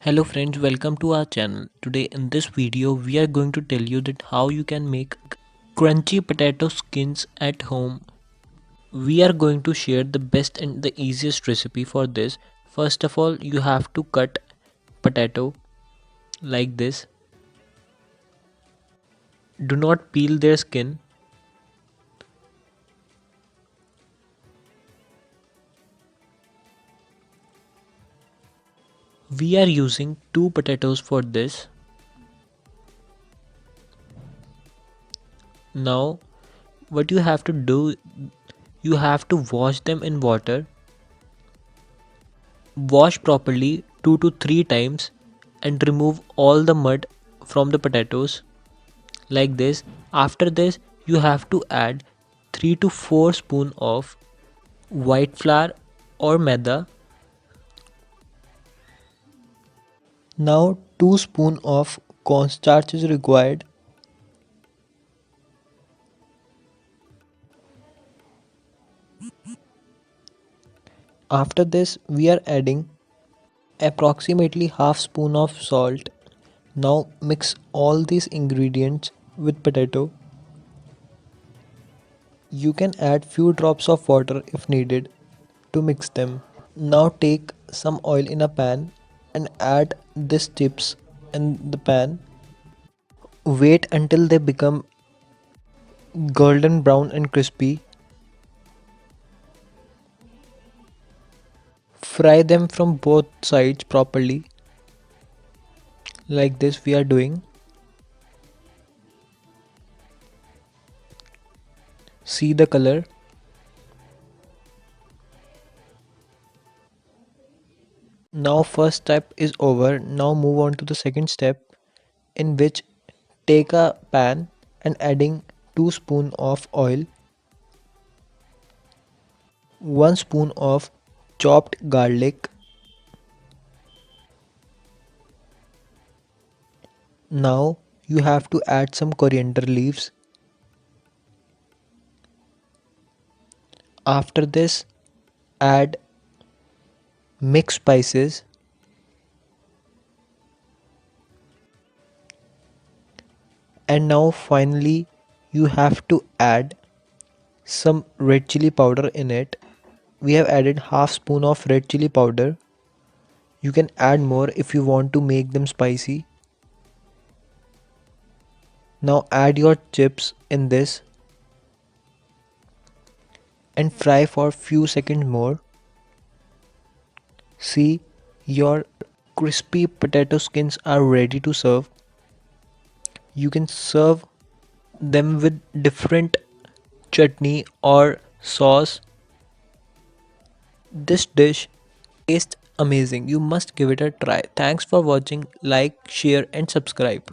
Hello friends, welcome to our channel. Today in this video we are going to tell you that how you can make crunchy potato skins at home. We are going to share the best and the easiest recipe for this. First of all, you have to cut potato like this. Do not peel their skin. We are using 2 potatoes for this. Now what you have to do, you have to wash them in water. Wash properly 2 to 3 times and remove all the mud from the potatoes like this. After this, you have to add 3 to 4 spoon of white flour or maida. Now 2 spoon of cornstarch is required. After this, we are adding approximately half spoon of salt. Now mix all these ingredients with potato. You can add few drops of water if needed to mix them. Now take some oil in a pan and add these chips in the pan. Wait until they become golden brown and crispy. Fry them from both sides properly like this we are doing. See the color. Now first step is over. Now move on to the second step, in which take a pan and adding 2 spoon of oil, 1 spoon of chopped garlic. Now you have to add some coriander leaves. After this, add mixed spices. And now finally you have to add some red chili powder in it. We have added half spoon of red chili powder. You can add more if you want to make them spicy. Now add your chips in this and fry for few seconds more. See, your crispy potato skins are ready to serve. You can serve them with different chutney or sauce. This dish tastes amazing. You must give it a try. Thanks for watching. Like, share and subscribe.